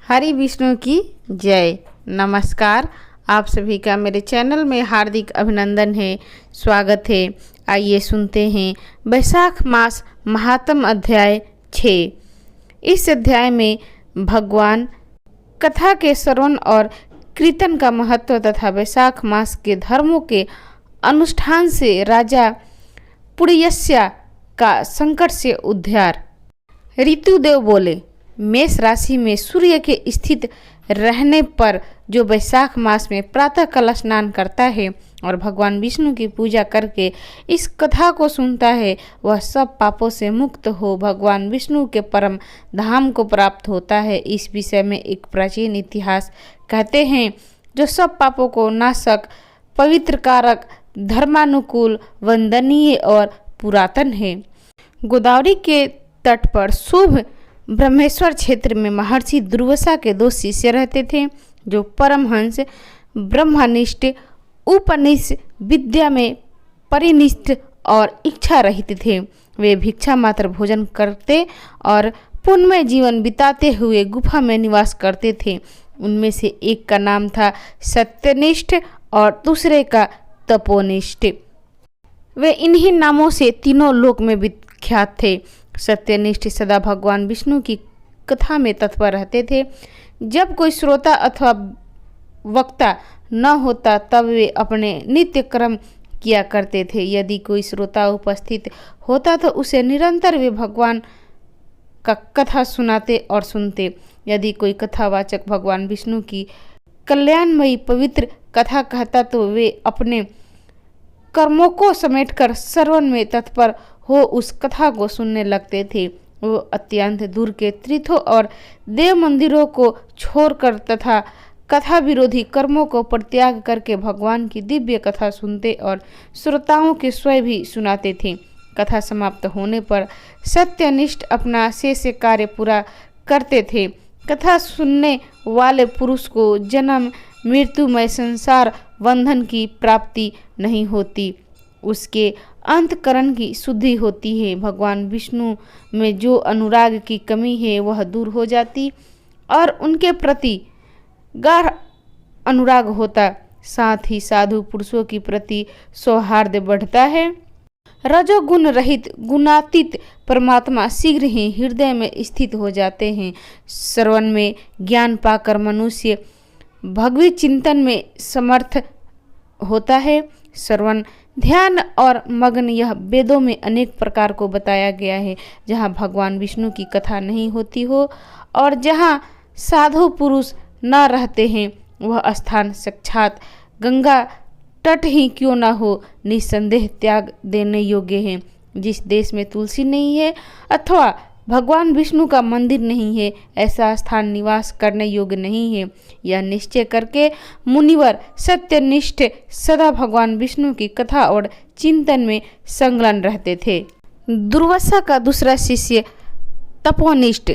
हरि विष्णु की जय। नमस्कार, आप सभी का मेरे चैनल में हार्दिक अभिनंदन है, स्वागत है। आइए सुनते हैं वैशाख मास महात्म अध्याय 6। इस अध्याय में भगवान कथा के श्रवण और कीर्तन का महत्व तथा वैशाख मास के धर्मों के अनुष्ठान से राजा पुरयस्या का संकट से उद्धार। ऋतुदेव बोले, मेष राशि में सूर्य के स्थित रहने पर जो वैशाख मास में प्रातः काल स्नान करता है और भगवान विष्णु की पूजा करके इस कथा को सुनता है, वह सब पापों से मुक्त हो भगवान विष्णु के परम धाम को प्राप्त होता है। इस विषय में एक प्राचीन इतिहास कहते हैं, जो सब पापों को नाशक, पवित्र कारक, धर्मानुकूल, वंदनीय और पुरातन है। गोदावरी के तट पर शुभ ब्रह्मेश्वर क्षेत्र में महर्षि दुर्वासा के 2 शिष्य रहते थे, जो परमहंस, ब्रह्मनिष्ठ, उपनिषद विद्या में परिनिष्ठ और इच्छा रहित थे। वे भिक्षा मात्र भोजन करते और पुण्यमय जीवन बिताते हुए गुफा में निवास करते थे। उनमें से एक का नाम था सत्यनिष्ठ और दूसरे का तपोनिष्ठ। वे इन्हीं नामों से तीनों लोक में विख्यात थे। सत्यनिष्ठ सदा भगवान विष्णु की कथा में तत्पर रहते थे। जब कोई श्रोता अथवा वक्ता न होता तब वे अपने नित्य कर्म किया करते थे। यदि कोई श्रोता उपस्थित होता तो उसे निरंतर वे भगवान का कथा सुनाते और सुनते। यदि कोई कथावाचक भगवान विष्णु की कल्याणमयी पवित्र कथा कहता तो वे अपने कर्मों को समेटकर श्रवण में तत्पर हो उस कथा को सुनने लगते थे। वो अत्यंत दूर के तीर्थों और देव मंदिरों को छोड़कर तथा कथा विरोधी कर्मों को परित्याग करके भगवान की दिव्य कथा सुनते और श्रोताओं के स्वयं भी सुनाते थे। कथा समाप्त होने पर सत्यनिष्ठ अपना शेष कार्य पूरा करते थे। कथा सुनने वाले पुरुष को जन्म मृत्युमय संसार बंधन की प्राप्ति नहीं होती, उसके अंतकरण की शुद्धि होती है। भगवान विष्णु में जो अनुराग की कमी है वह दूर हो जाती और उनके प्रति गाढ़ अनुराग होता। साथ ही साधु पुरुषों की प्रति सौहार्द बढ़ता है। रजोगुण रहित गुणातीत परमात्मा शीघ्र ही हृदय में स्थित हो जाते हैं। श्रवण में ज्ञान पाकर मनुष्य भगवत चिंतन में समर्थ होता है। श्रवण, ध्यान और मग्न, यह वेदों में अनेक प्रकार को बताया गया है। जहाँ भगवान विष्णु की कथा नहीं होती हो और जहाँ साधु पुरुष न रहते हैं, वह स्थान साक्षात गंगा तट ही क्यों न हो, निस्संदेह त्याग देने योग्य है। जिस देश में तुलसी नहीं है अथवा भगवान विष्णु का मंदिर नहीं है, ऐसा स्थान निवास करने योग्य नहीं है। यह निश्चय करके मुनिवर सत्यनिष्ठ सदा भगवान विष्णु की कथा और चिंतन में संलग्न रहते थे। दुर्वासा का दूसरा शिष्य तपोनिष्ठ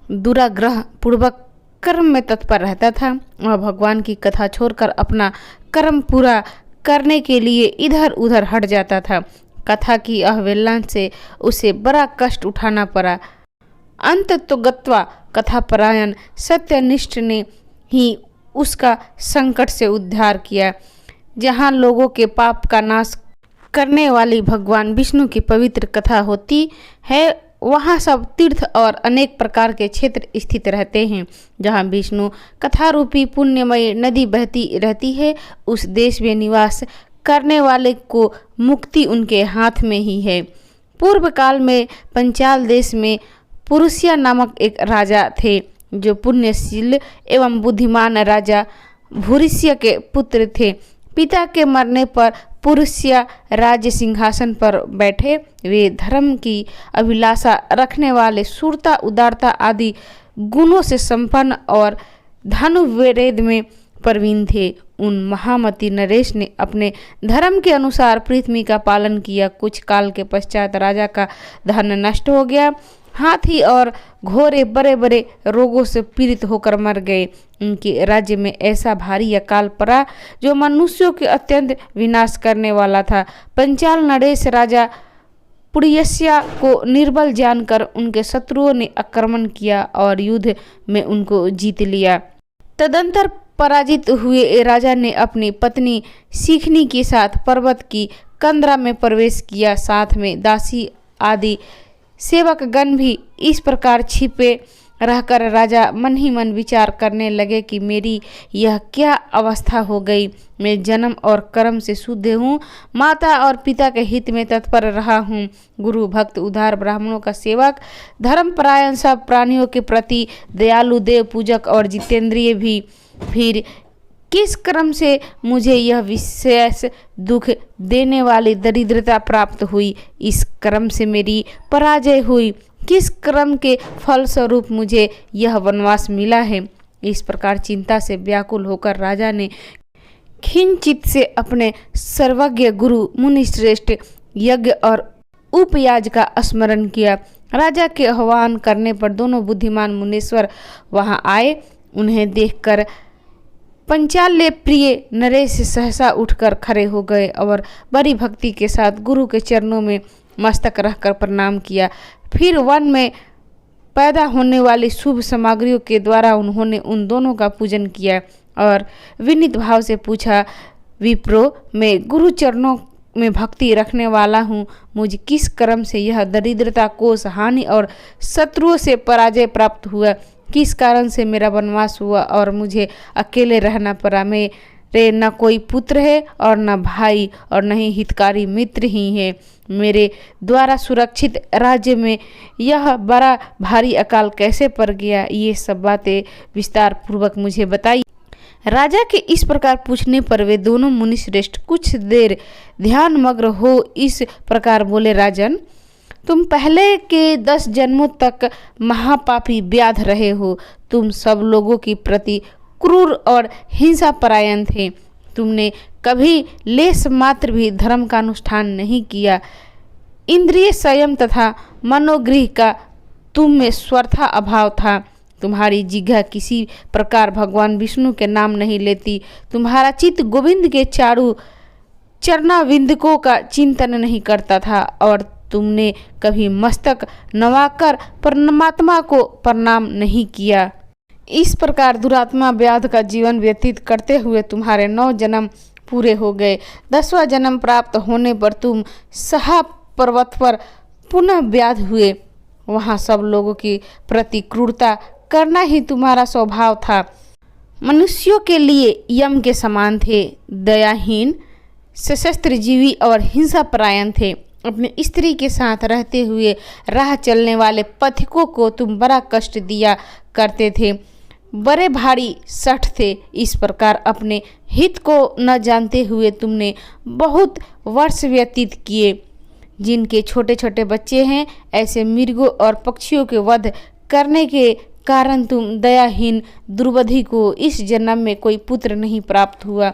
दुराग्रह पूर्वक कर्म में तत्पर रहता था। वह भगवान की कथा छोड़कर अपना कर्म पूरा करने के लिए इधर उधर हट जाता था। कथा की अवहेलना से उसे बड़ा कष्ट उठाना पड़ा। अंत तो गत्वा कथापरायण सत्यनिष्ठ ने ही उसका संकट से उद्धार किया। जहाँ लोगों के पाप का नाश करने वाली भगवान विष्णु की पवित्र कथा होती है, वहाँ सब तीर्थ और अनेक प्रकार के क्षेत्र स्थित रहते हैं। जहाँ विष्णु कथा रूपी पुण्यमयी नदी बहती रहती है, उस देश में निवास करने वाले को मुक्ति उनके हाथ में ही है। पूर्व काल में पंचाल देश में पुरुषिया नामक एक राजा थे, जो पुण्यशील एवं बुद्धिमान राजा भूरिष्य के पुत्र थे। पिता के मरने पर पुरुषिया राज्य सिंहासन पर बैठे। वे धर्म की अभिलाषा रखने वाले, शूरता, उदारता आदि गुणों से संपन्न और धनुर्वेद में प्रवीण थे। उन महामती नरेश ने अपने धर्म के अनुसार पृथ्वी का पालन किया। कुछ काल के पश्चात राजा का धन नष्ट हो गया। हाथी और घोड़े बड़े बड़े रोगों से पीड़ित होकर मर गए। उनके राज्य में ऐसा भारी अकाल पड़ा जो मनुष्यों के अत्यंत विनाश करने वाला था। पंचाल नरेश राजा पुड़ियस्या को निर्बल जानकर उनके शत्रुओं ने आक्रमण किया और युद्ध में उनको जीत लिया। तदंतर पराजित हुए राजा ने अपनी पत्नी सिखनी के साथ पर्वत की कंदरा में प्रवेश किया। साथ में दासी आदि सेवकगण भी। इस प्रकार छिपे रहकर राजा मन ही मन विचार करने लगे कि मेरी यह क्या अवस्था हो गई। मैं जन्म और कर्म से शुद्ध हूँ, माता और पिता के हित में तत्पर रहा हूँ, गुरु भक्त उदार ब्राह्मणों का सेवक, धर्मपरायण, सब प्राणियों के प्रति दयालु, देव पूजक और जितेंद्रिय भी। फिर किस क्रम से मुझे यह विशेष दुख देने वाली दरिद्रता प्राप्त हुई? इस क्रम से मेरी पराजय हुई। किस क्रम के फलस्वरूप मुझे यह वनवास मिला है? इस प्रकार चिंता से व्याकुल होकर राजा ने खिंचित से अपने सर्वज्ञ गुरु मुनिश्रेष्ठ यज्ञ और उपयाज का स्मरण किया। राजा के आह्वान करने पर दोनों बुद्धिमान मुनीश्वर वहां आए। उन्हें देखकर पंचाल्य प्रिय नरेश सहसा उठकर खड़े हो गए और बड़ी भक्ति के साथ गुरु के चरणों में मस्तक रखकर प्रणाम किया। फिर वन में पैदा होने वाली शुभ सामग्रियों के द्वारा उन्होंने उन दोनों का पूजन किया और विनीत भाव से पूछा, विप्रो, मैं गुरु चरणों में भक्ति रखने वाला हूँ, मुझे किस कर्म से यह दरिद्रता, कोष, हानि और शत्रुओं से पराजय प्राप्त हुआ? किस कारण से मेरा वनवास हुआ और मुझे अकेले रहना पड़ा? मेरे न कोई पुत्र है और न भाई और न ही हितकारी मित्र ही है। मेरे द्वारा सुरक्षित राज्य में यह बड़ा भारी अकाल कैसे पड़ गया? ये सब बातें विस्तार पूर्वक मुझे बताइए। राजा के इस प्रकार पूछने पर वे दोनों मुनिश्रेष्ठ कुछ देर ध्यान मग्न हो इस प्रकार बोले, राजन, तुम पहले के 10 जन्मों तक महापापी व्याध रहे हो। तुम सब लोगों के प्रति क्रूर और हिंसा परायण थे। तुमने कभी लेश मात्र भी धर्म का अनुष्ठान नहीं किया। इंद्रिय संयम तथा मनोगृह का तुम में स्वथा अभाव था। तुम्हारी जिह्वा किसी प्रकार भगवान विष्णु के नाम नहीं लेती। तुम्हारा चित्त गोविंद के चारों चरणाविंदकों का चिंतन नहीं करता था और तुमने कभी मस्तक नवाकर परमात्मा को प्रणाम नहीं किया। इस प्रकार दुरात्मा व्याध का जीवन व्यतीत करते हुए तुम्हारे 9 जन्म पूरे हो गए। 10वां जन्म प्राप्त होने पर तुम सहा पर्वत पर पुनः व्याध हुए। वहाँ सब लोगों की प्रति क्रूरता करना ही तुम्हारा स्वभाव था। मनुष्यों के लिए यम के समान थे, दयाहीन, सशस्त्र जीवी और हिंसा परायण थे। अपनी स्त्री के साथ रहते हुए राह चलने वाले पथिकों को तुम बड़ा कष्ट दिया करते थे, बड़े भारी सठ थे। इस प्रकार अपने हित को न जानते हुए तुमने बहुत वर्ष व्यतीत किए। जिनके छोटे छोटे बच्चे हैं, ऐसे मृगों और पक्षियों के वध करने के कारण तुम दयाहीन दुर्बुद्धि को इस जन्म में कोई पुत्र नहीं प्राप्त हुआ।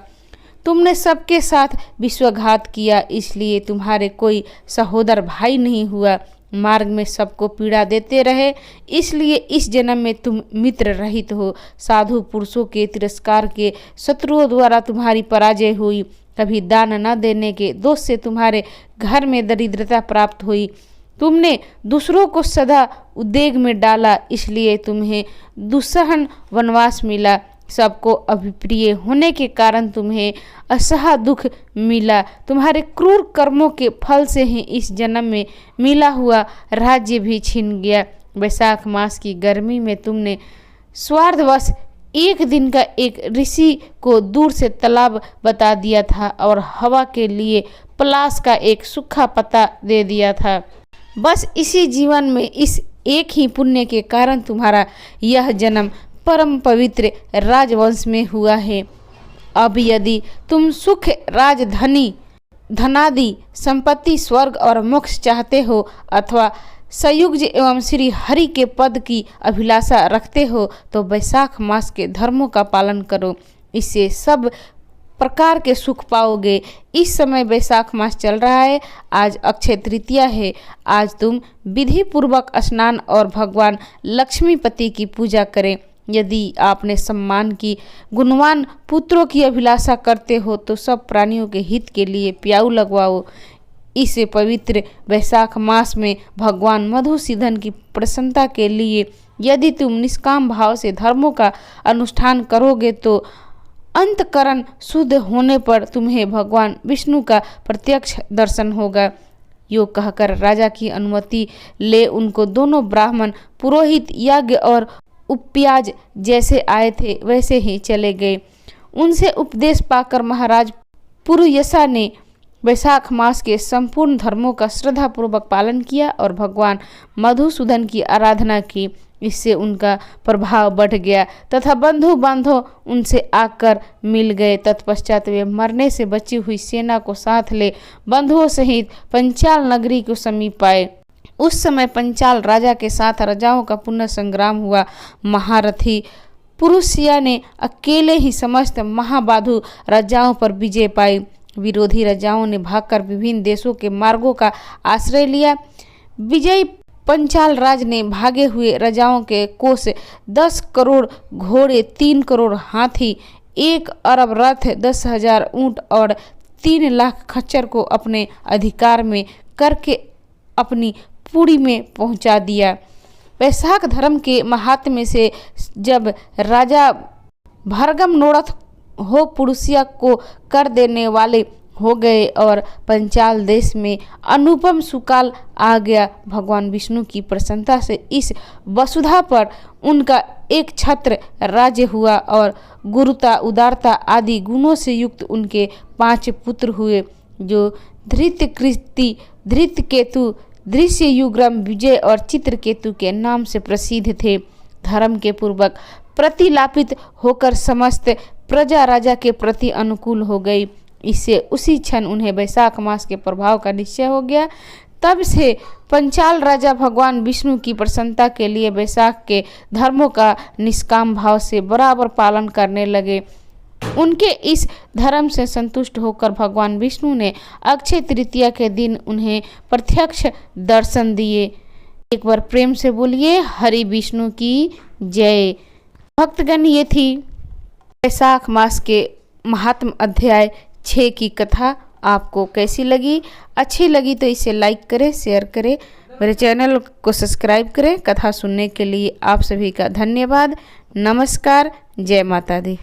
तुमने सबके साथ विश्वासघात किया, इसलिए तुम्हारे कोई सहोदर भाई नहीं हुआ। मार्ग में सबको पीड़ा देते रहे, इसलिए इस जन्म में तुम मित्र रहित हो। साधु पुरुषों के तिरस्कार के शत्रुओं द्वारा तुम्हारी पराजय हुई। कभी दान न देने के दोष से तुम्हारे घर में दरिद्रता प्राप्त हुई। तुमने दूसरों को सदा उद्वेग में डाला, इसलिए तुम्हें दुस्सहन वनवास मिला। सबको अभिप्रिय होने के कारण तुम्हें असह दुख मिला। तुम्हारे क्रूर कर्मों के फल से ही इस जन्म में मिला हुआ राज्य भी छिन गया। वैशाख मास की गर्मी में तुमने स्वार्थवश एक दिन का एक ऋषि को दूर से तालाब बता दिया था और हवा के लिए पलाश का एक सूखा पत्ता दे दिया था। बस इसी जीवन में इस एक ही पुण्य के कारण तुम्हारा यह जन्म परम पवित्र राजवंश में हुआ है। अब यदि तुम सुख, राजधनी, धनादि संपत्ति, स्वर्ग और मोक्ष चाहते हो अथवा संयुक्त एवं श्री हरि के पद की अभिलाषा रखते हो तो वैशाख मास के धर्मों का पालन करो, इससे सब प्रकार के सुख पाओगे। इस समय वैशाख मास चल रहा है। आज अक्षय तृतीया है। आज तुम विधि पूर्वक स्नान और भगवान लक्ष्मीपति की पूजा करें। यदि आपने सम्मान की गुणवान पुत्रों की अभिलाषा करते हो तो सब प्राणियों के हित के लिए प्याऊ लगवाओ। इस पवित्र वैशाख मास में भगवान मधुसूदन की प्रसन्नता के लिए यदि तुम निष्काम भाव से धर्मों का अनुष्ठान करोगे तो अंतकरण शुद्ध होने पर तुम्हें भगवान विष्णु का प्रत्यक्ष दर्शन होगा। यो कहकर राजा की अनुमति ले उनको दोनों ब्राह्मण पुरोहित यज्ञ और उपयाज जैसे आए थे वैसे ही चले गए। उनसे उपदेश पाकर महाराज पुरुयसा ने वैशाख मास के संपूर्ण धर्मों का श्रद्धापूर्वक पालन किया और भगवान मधुसूदन की आराधना की। इससे उनका प्रभाव बढ़ गया तथा बंधु बांधव उनसे आकर मिल गए। तत्पश्चात वे मरने से बची हुई सेना को साथ ले बंधुओं सहित पंचाल नगरी को समीप आए। उस समय पंचाल राजा के साथ राजाओं का पुनः संग्राम हुआ। महारथी पुरुषिया ने अकेले ही समस्त महाबाधु राजाओं पर विजय पाई। विरोधी राजाओं ने भागकर विभिन्न देशों के मार्गों का आश्रय लिया। विजयी पंचाल राज ने भागे हुए राजाओं के कोष 10 करोड़ घोड़े, 3 करोड़ हाथी, 1 अरब रथ, 10,000 ऊंट और 3 लाख खच्चर को अपने अधिकार में करके अपनी पुरी में पहुंचा दिया। वैशाख धर्म के महात्म्य से जब राजा भरगम नोरथ हो पुरुषिया को कर देने वाले हो गए और पंचाल देश में अनुपम सुकाल आ गया, भगवान विष्णु की प्रसन्नता से इस वसुधा पर उनका एक छत्र राज्य हुआ और गुरुता, उदारता आदि गुणों से युक्त उनके 5 पुत्र हुए, जो धृतकीर्ति, धृतकेतु, दृश्ययुग्रम, विजय और चित्रकेतु के नाम से प्रसिद्ध थे। धर्म के पूर्वक प्रतिलापित होकर समस्त प्रजा राजा के प्रति अनुकूल हो गई। इससे उसी क्षण उन्हें वैशाख मास के प्रभाव का निश्चय हो गया। तब से पंचाल राजा भगवान विष्णु की प्रसन्नता के लिए वैशाख के धर्मों का निष्काम भाव से बराबर पालन करने लगे। उनके इस धर्म से संतुष्ट होकर भगवान विष्णु ने अक्षय तृतीया के दिन उन्हें प्रत्यक्ष दर्शन दिए। एक बार प्रेम से बोलिए हरि विष्णु की जय। भक्तगण, ये थी वैशाख मास के महात्म अध्याय 6 की कथा। आपको कैसी लगी? अच्छी लगी तो इसे लाइक करें, शेयर करें, मेरे चैनल को सब्सक्राइब करें। कथा सुनने के लिए आप सभी का धन्यवाद। नमस्कार। जय माता दी।